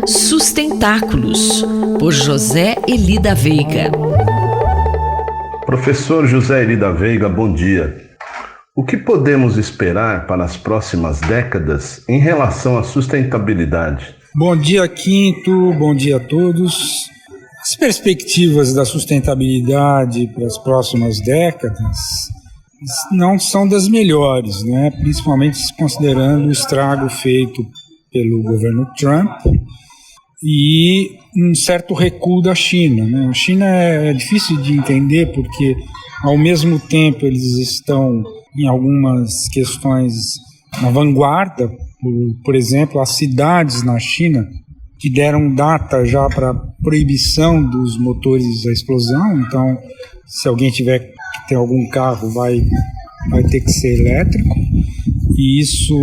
Sustentáculos, por José Eli da Veiga. Professor José Eli da Veiga, bom dia. O que podemos esperar para as próximas décadas em relação à sustentabilidade? Bom dia, Quinto. Bom dia a todos. As perspectivas da sustentabilidade para as próximas décadas não são das melhores, né? Principalmente considerando o estrago feito pelo governo Trump e um certo recuo da China, né? A China é difícil de entender porque, ao mesmo tempo, eles estão em algumas questões na vanguarda. Por exemplo, as cidades na China que deram data já para proibição dos motores a explosão. Então, se alguém tiver que ter algum carro, vai ter que ser elétrico. E isso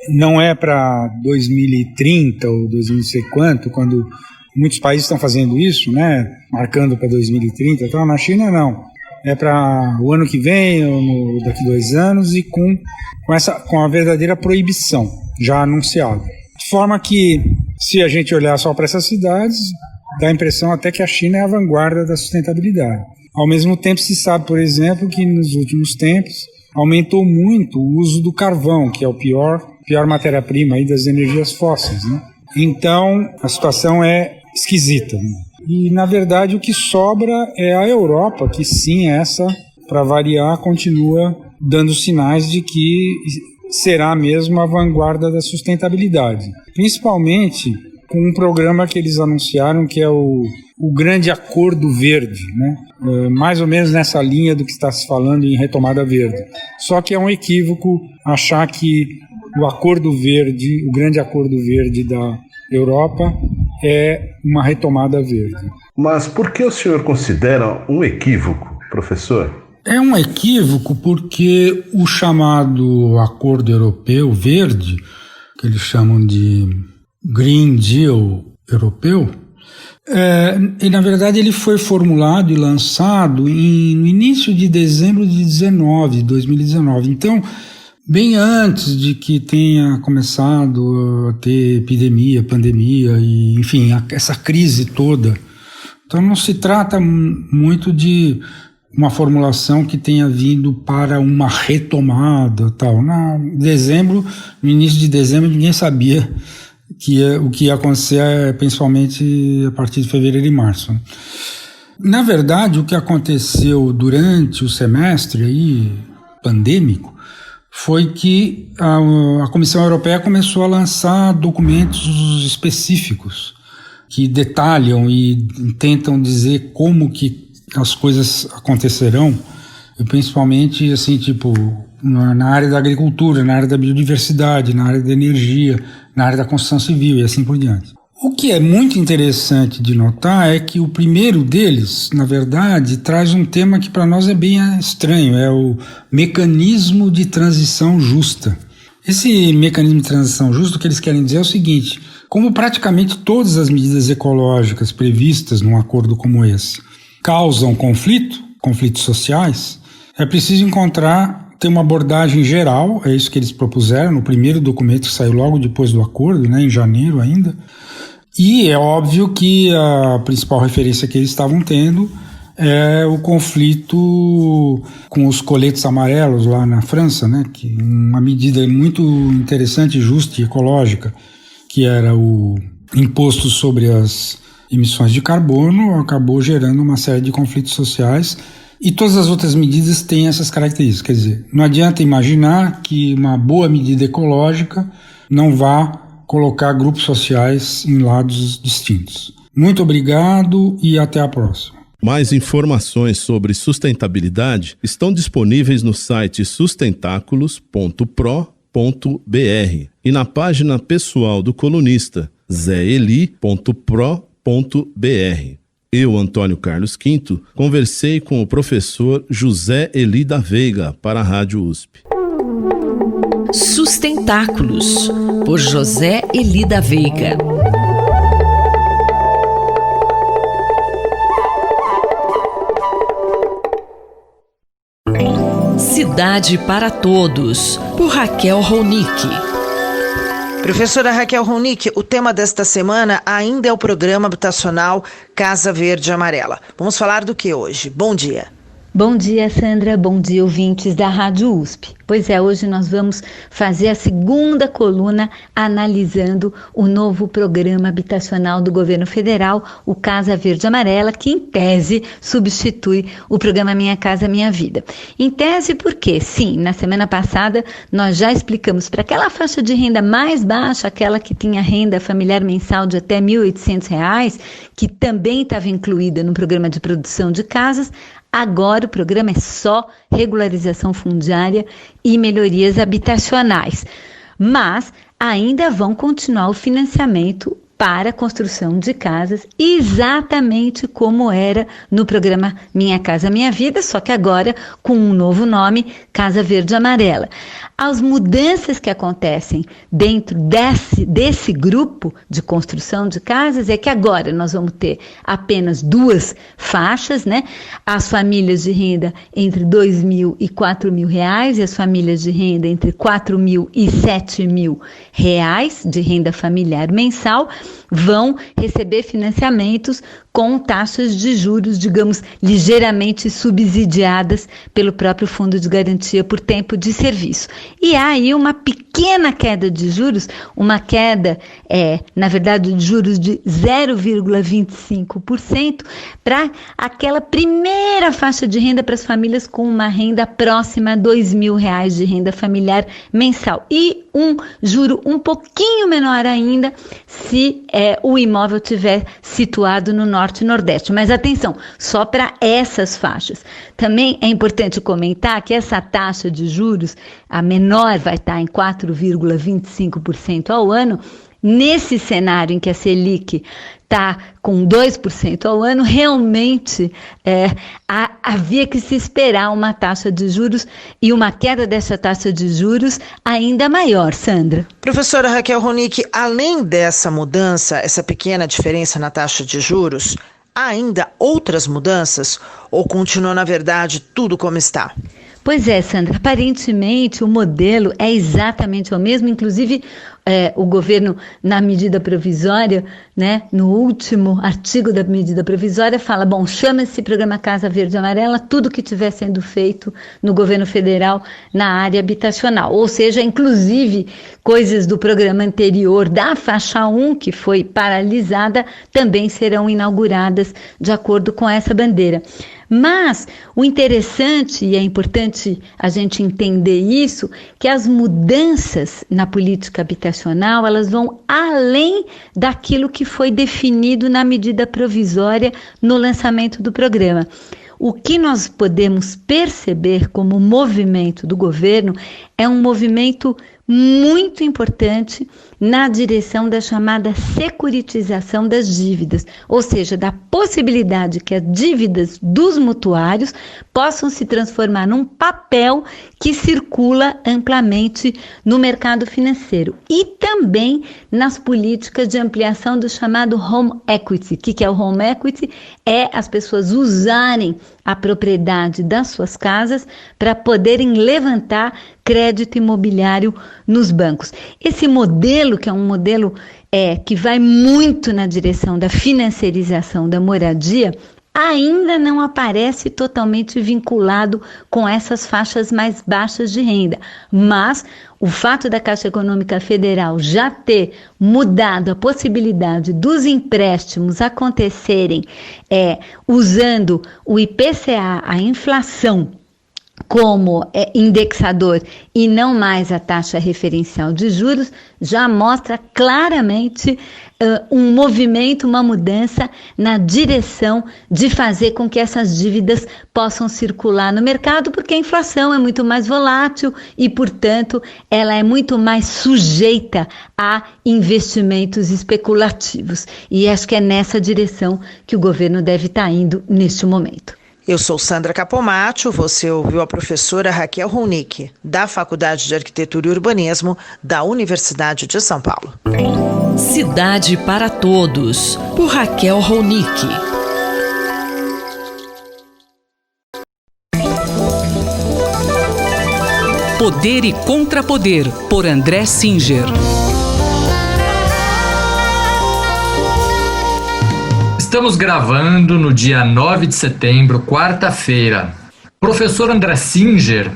não é para 2030 ou 2000 e sei quanto, quando muitos países estão fazendo isso, né? Marcando para 2030. Então, na China, não. É para o ano que vem, ou daqui 2 anos, e com a verdadeira proibição já anunciada. De forma que, se a gente olhar só para essas cidades, dá a impressão até que a China é a vanguarda da sustentabilidade. Ao mesmo tempo, se sabe, por exemplo, que nos últimos tempos aumentou muito o uso do carvão, que é a pior matéria-prima aí das energias fósseis, né? Então, a situação é esquisita, né? E, na verdade, o que sobra é a Europa, que sim, essa, para variar, continua dando sinais de que será mesmo a vanguarda da sustentabilidade. Principalmente com um programa que eles anunciaram, que é o Grande Acordo Verde, né? Mais ou menos nessa linha do que está se falando em retomada verde. Só que é um equívoco achar que o Acordo Verde, o Grande Acordo Verde da Europa, é uma retomada verde. Mas por que o senhor considera um equívoco, professor? É um equívoco porque o chamado Acordo Europeu Verde, que eles chamam de Green Deal europeu, e na verdade ele foi formulado e lançado no início de dezembro de 2019. Então, bem antes de que tenha começado a ter pandemia e, enfim, essa crise toda. Então não se trata muito de uma formulação que tenha vindo para uma retomada, tal. No início de dezembro, ninguém sabia o que ia acontecer, principalmente a partir de fevereiro e março. Na verdade, o que aconteceu durante o semestre aí, pandêmico, foi que a Comissão Europeia começou a lançar documentos específicos que detalham e tentam dizer como que as coisas acontecerão, principalmente assim, tipo, na área da agricultura, na área da biodiversidade, na área da energia, na área da construção civil e assim por diante. O que é muito interessante de notar é que o primeiro deles, na verdade, traz um tema que para nós é bem estranho, é o mecanismo de transição justa. Esse mecanismo de transição justa, o que eles querem dizer é o seguinte: como praticamente todas as medidas ecológicas previstas num acordo como esse causam conflitos sociais, é preciso ter uma abordagem geral, é isso que eles propuseram no primeiro documento que saiu logo depois do acordo, né, em janeiro ainda. E é óbvio que a principal referência que eles estavam tendo é o conflito com os coletes amarelos lá na França, né, que uma medida muito interessante, justa e ecológica, que era o imposto sobre as emissões de carbono, acabou gerando uma série de conflitos sociais. E todas as outras medidas têm essas características. Quer dizer, não adianta imaginar que uma boa medida ecológica não vá colocar grupos sociais em lados distintos. Muito obrigado e até a próxima. Mais informações sobre sustentabilidade estão disponíveis no site sustentáculos.pro.br e na página pessoal do colunista zeeli.pro.br. Eu, Antônio Carlos Quinto, conversei com o professor José Eli da Veiga para a Rádio USP. Sustentáculos, por José Eli da Veiga. Cidade para Todos, por Raquel Ronick. Professora Raquel Ronick, o tema desta semana ainda é o programa habitacional Casa Verde e Amarela. Vamos falar do que hoje? Bom dia. Bom dia, Sandra. Bom dia, ouvintes da Rádio USP. Pois é, hoje nós vamos fazer a segunda coluna analisando o novo programa habitacional do governo federal, o Casa Verde e Amarela, que em tese substitui o programa Minha Casa Minha Vida. Em tese porque, sim, na semana passada nós já explicamos para aquela faixa de renda mais baixa, aquela que tinha renda familiar mensal de até R$ 1.800, que também estava incluída no programa de produção de casas. Agora o programa é só regularização fundiária e melhorias habitacionais, mas ainda vão continuar o financiamento para a construção de casas, exatamente como era no programa Minha Casa Minha Vida, só que agora com um novo nome, Casa Verde e Amarela. As mudanças que acontecem dentro desse grupo de construção de casas é que agora nós vamos ter apenas 2 faixas, né? As famílias de renda entre R$ 2.000 e R$ 4.000 e as famílias de renda entre R$ 4.000 e R$ 7.000 de renda familiar mensal vão receber financiamentos com taxas de juros, digamos, ligeiramente subsidiadas pelo próprio Fundo de Garantia por Tempo de Serviço. E há aí uma pequena queda de juros, uma queda, na verdade, de juros de 0,25% para aquela primeira faixa de renda para as famílias com uma renda próxima a R$ 2.000 de renda familiar mensal. E um juro um pouquinho menor ainda se o imóvel estiver situado no Norte e Nordeste. Mas atenção, só para essas faixas. Também é importante comentar que essa taxa de juros, a menor vai estar em 4,25% ao ano. Nesse cenário em que a Selic está com 2% ao ano, realmente havia que se esperar uma taxa de juros e uma queda dessa taxa de juros ainda maior, Sandra. Professora Raquel Ronick, além dessa mudança, essa pequena diferença na taxa de juros, há ainda outras mudanças ou continua, na verdade, tudo como está? Pois é, Sandra, aparentemente o modelo é exatamente o mesmo, inclusive o governo, na medida provisória, né, no último artigo da medida provisória, fala, bom, chama esse programa Casa Verde e Amarela tudo que estiver sendo feito no governo federal na área habitacional, ou seja, inclusive coisas do programa anterior da faixa 1, que foi paralisada, também serão inauguradas de acordo com essa bandeira. Mas o interessante, e é importante a gente entender isso, que as mudanças na política habitacional, elas vão além daquilo que foi definido na medida provisória no lançamento do programa. O que nós podemos perceber como movimento do governo é um movimento muito importante na direção da chamada securitização das dívidas, ou seja, da possibilidade que as dívidas dos mutuários possam se transformar num papel que circula amplamente no mercado financeiro e também nas políticas de ampliação do chamado home equity. O que é o home equity? É as pessoas usarem a propriedade das suas casas para poderem levantar crédito imobiliário nos bancos. Esse modelo, que é um modelo que vai muito na direção da financiarização da moradia, ainda não aparece totalmente vinculado com essas faixas mais baixas de renda, mas o fato da Caixa Econômica Federal já ter mudado a possibilidade dos empréstimos acontecerem usando o IPCA, a inflação, como indexador e não mais a taxa referencial de juros, já mostra claramente um movimento, uma mudança na direção de fazer com que essas dívidas possam circular no mercado, porque a inflação é muito mais volátil e, portanto, ela é muito mais sujeita a investimentos especulativos. E acho que é nessa direção que o governo deve estar indo neste momento. Eu sou Sandra Capomatto, você ouviu a professora Raquel Ronick, da Faculdade de Arquitetura e Urbanismo da Universidade de São Paulo. Cidade para Todos, por Raquel Ronick. Poder e Contrapoder, por André Singer. Estamos gravando no dia 9 de setembro, quarta-feira. Professor André Singer,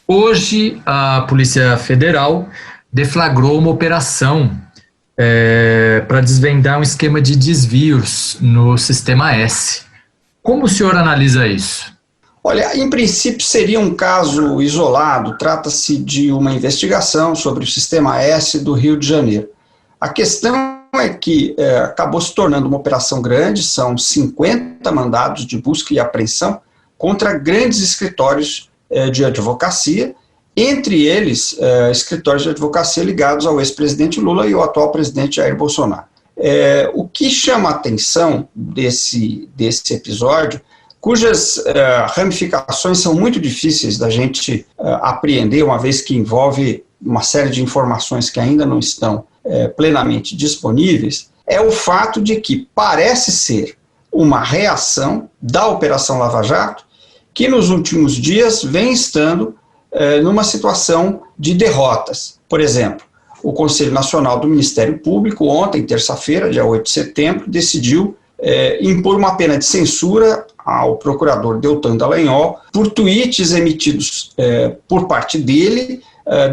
hoje a Polícia Federal deflagrou uma operação para desvendar um esquema de desvios no Sistema S. Como o senhor analisa isso? Olha, em princípio seria um caso isolado, trata-se de uma investigação sobre o Sistema S do Rio de Janeiro. A questão é que acabou se tornando uma operação grande, são 50 mandados de busca e apreensão contra grandes escritórios de advocacia, entre eles escritórios de advocacia ligados ao ex-presidente Lula e ao atual presidente Jair Bolsonaro. O que chama a atenção desse episódio, cujas ramificações são muito difíceis da gente apreender, uma vez que envolve uma série de informações que ainda não estão plenamente disponíveis, é o fato de que parece ser uma reação da Operação Lava Jato, que nos últimos dias vem estando numa situação de derrotas. Por exemplo, o Conselho Nacional do Ministério Público, ontem, terça-feira, dia 8 de setembro, decidiu impor uma pena de censura ao procurador Deltan Dallagnol por tweets emitidos por parte dele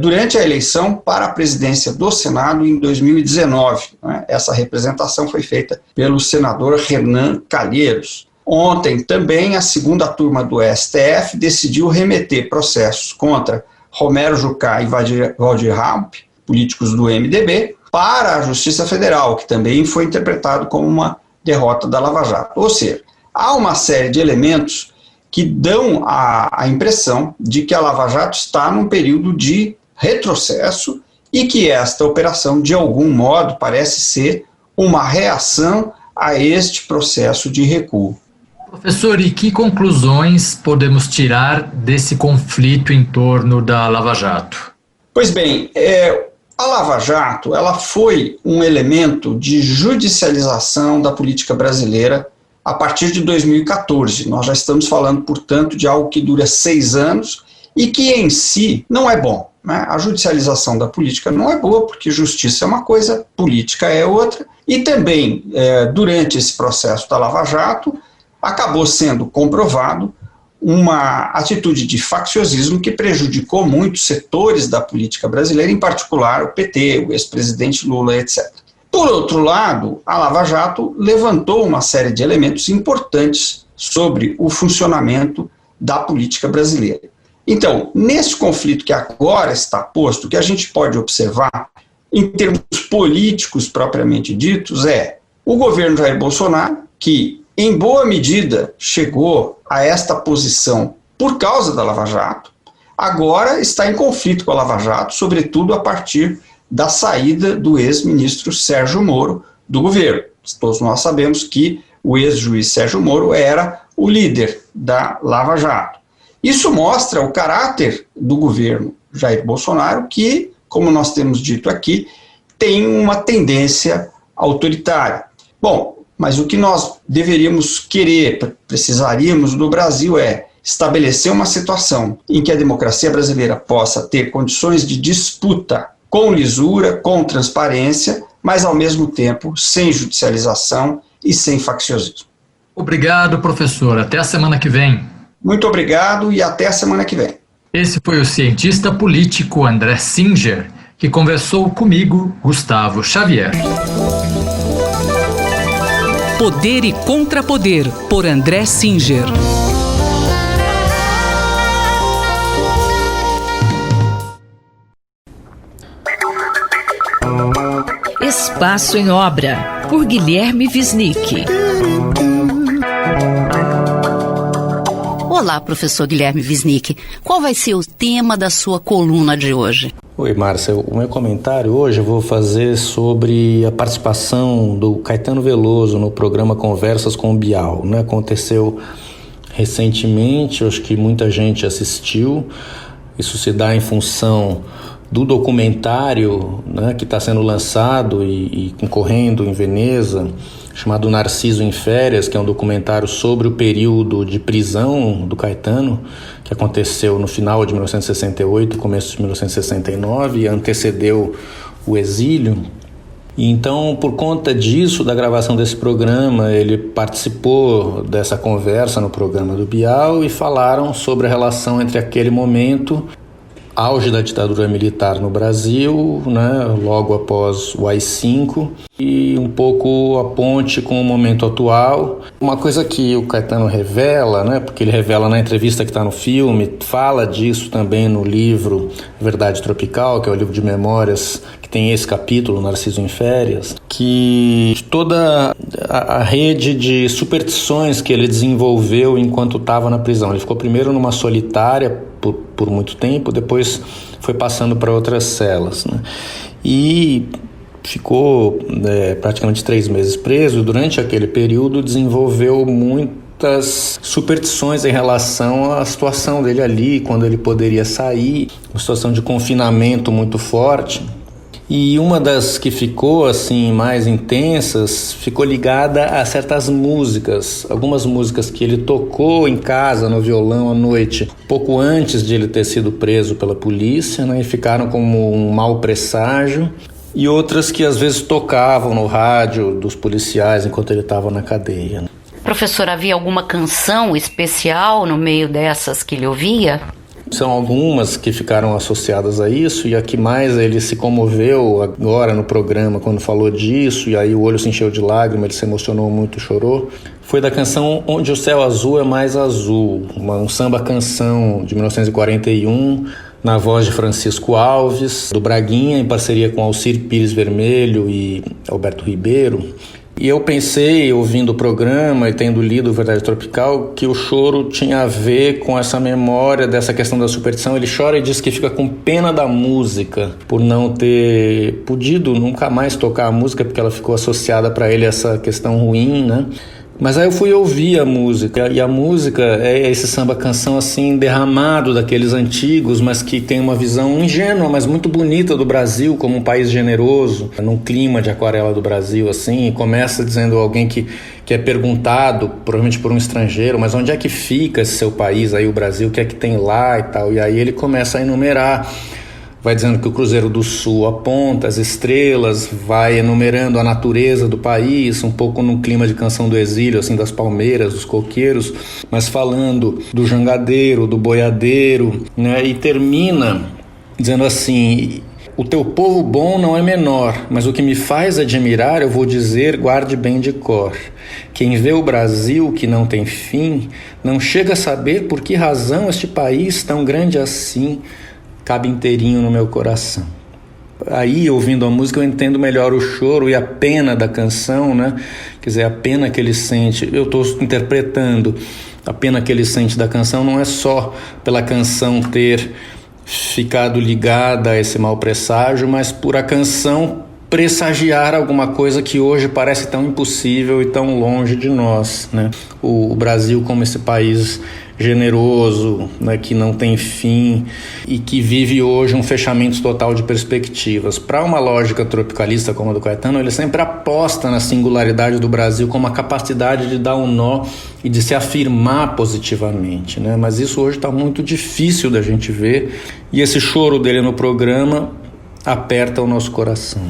durante a eleição para a presidência do Senado em 2019. Né? Essa representação foi feita pelo senador Renan Calheiros. Ontem também a segunda turma do STF decidiu remeter processos contra Romero Jucá e Valdir Ramp, políticos do MDB, para a Justiça Federal, que também foi interpretado como uma derrota da Lava Jato. Ou seja, há uma série de elementos que dão a impressão de que a Lava Jato está num período de retrocesso e que esta operação, de algum modo, parece ser uma reação a este processo de recuo. Professor, e que conclusões podemos tirar desse conflito em torno da Lava Jato? Pois bem, a Lava Jato ela foi um elemento de judicialização da política brasileira a partir de 2014. Nós já estamos falando, portanto, de algo que dura 6 anos e que em si não é bom. Né? A judicialização da política não é boa, porque justiça é uma coisa, política é outra, e também, durante esse processo da Lava Jato, acabou sendo comprovado uma atitude de facciosismo que prejudicou muitos setores da política brasileira, em particular o PT, o ex-presidente Lula, etc. Por outro lado, a Lava Jato levantou uma série de elementos importantes sobre o funcionamento da política brasileira. Então, nesse conflito que agora está posto, o que a gente pode observar, em termos políticos propriamente ditos, é o governo Jair Bolsonaro, que em boa medida chegou a esta posição por causa da Lava Jato, agora está em conflito com a Lava Jato, sobretudo a partir da saída do ex-ministro Sérgio Moro do governo. Todos nós sabemos que o ex-juiz Sérgio Moro era o líder da Lava Jato. Isso mostra o caráter do governo Jair Bolsonaro, que, como nós temos dito aqui, tem uma tendência autoritária. Bom, mas o que nós deveríamos querer, precisaríamos no Brasil é estabelecer uma situação em que a democracia brasileira possa ter condições de disputa com lisura, com transparência, mas ao mesmo tempo sem judicialização e sem facciosismo. Obrigado, professor. Até a semana que vem. Muito obrigado e até a semana que vem. Esse foi o cientista político André Singer, que conversou comigo, Gustavo Xavier. Poder e Contrapoder, por André Singer. Espaço em Obra, por Guilherme Wisnik. Olá, professor Guilherme Wisnik. Qual vai ser o tema da sua coluna de hoje? Oi, Márcia. O meu comentário hoje eu vou fazer sobre a participação do Caetano Veloso no programa Conversas com o Bial. Né? Aconteceu recentemente, acho que muita gente assistiu. Isso se dá em função do documentário, né, que está sendo lançado e concorrendo em Veneza, chamado Narciso em Férias, que é um documentário sobre o período de prisão do Caetano, que aconteceu no final de 1968 e começo de 1969, e antecedeu o exílio. Então, por conta disso, da gravação desse programa, ele participou dessa conversa no programa do Bial e falaram sobre a relação entre aquele momento, auge da ditadura militar no Brasil, né, logo após o AI-5, e um pouco a ponte com o momento atual. Uma coisa que o Caetano revela, né, porque ele revela na entrevista que está no filme, fala disso também no livro Verdade Tropical, que é o livro de memórias que tem esse capítulo, Narciso em Férias, que toda a rede de superstições que ele desenvolveu enquanto estava na prisão. Ele ficou primeiro numa solitária por muito tempo, depois foi passando para outras celas, né? E ficou praticamente 3 meses preso, e durante aquele período desenvolveu muitas superstições em relação à situação dele ali, quando ele poderia sair, uma situação de confinamento muito forte. E uma das que ficou assim mais intensas ficou ligada a certas músicas, algumas músicas que ele tocou em casa no violão à noite, pouco antes de ele ter sido preso pela polícia, né, e ficaram como um mau presságio, e outras que às vezes tocavam no rádio dos policiais enquanto ele estava na cadeia. Professor, havia alguma canção especial no meio dessas que ele ouvia? São algumas que ficaram associadas a isso, e a que mais ele se comoveu agora no programa quando falou disso, e aí o olho se encheu de lágrimas, ele se emocionou muito, chorou, foi da canção Onde o Céu Azul é Mais Azul, um samba-canção de 1941, na voz de Francisco Alves, do Braguinha, em parceria com Alcir Pires Vermelho e Alberto Ribeiro. E eu pensei, ouvindo o programa e tendo lido Verdade Tropical, que o choro tinha a ver com essa memória dessa questão da superstição. Ele chora e diz que fica com pena da música por não ter podido nunca mais tocar a música, porque ela ficou associada para ele a essa questão ruim, né? Mas aí eu fui ouvir a música, e a música é esse samba-canção assim, derramado daqueles antigos, mas que tem uma visão ingênua, mas muito bonita do Brasil como um país generoso, num clima de aquarela do Brasil, assim, e começa dizendo alguém que é perguntado, provavelmente por um estrangeiro, mas onde é que fica esse seu país aí, o Brasil, o que é que tem lá e tal, e aí ele começa a enumerar. Vai dizendo que o Cruzeiro do Sul aponta as estrelas, vai enumerando a natureza do país, um pouco no clima de Canção do Exílio, assim, das palmeiras, dos coqueiros, mas falando do jangadeiro, do boiadeiro, né? E termina dizendo assim: o teu povo bom não é menor, mas o que me faz admirar, eu vou dizer, guarde bem de cor. Quem vê o Brasil que não tem fim, não chega a saber por que razão este país tão grande assim cabe inteirinho no meu coração. Aí, ouvindo a música, eu entendo melhor o choro e a pena da canção, né? Quer dizer, a pena que ele sente, eu estou interpretando, a pena que ele sente da canção não é só pela canção ter ficado ligada a esse mau presságio, mas por a canção pressagiar alguma coisa que hoje parece tão impossível e tão longe de nós, né? O Brasil como esse país generoso, né, que não tem fim e que vive hoje um fechamento total de perspectivas. Para uma lógica tropicalista como a do Caetano, ele sempre aposta na singularidade do Brasil como a capacidade de dar um nó e de se afirmar positivamente, né? Mas isso hoje está muito difícil da gente ver, e esse choro dele no programa aperta o nosso coração.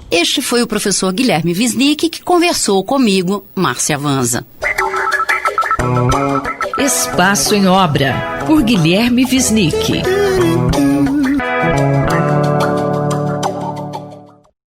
Este foi o professor Guilherme Wisnik, que conversou comigo, Márcia Vanza. Espaço em Obra, por Guilherme Wisnik.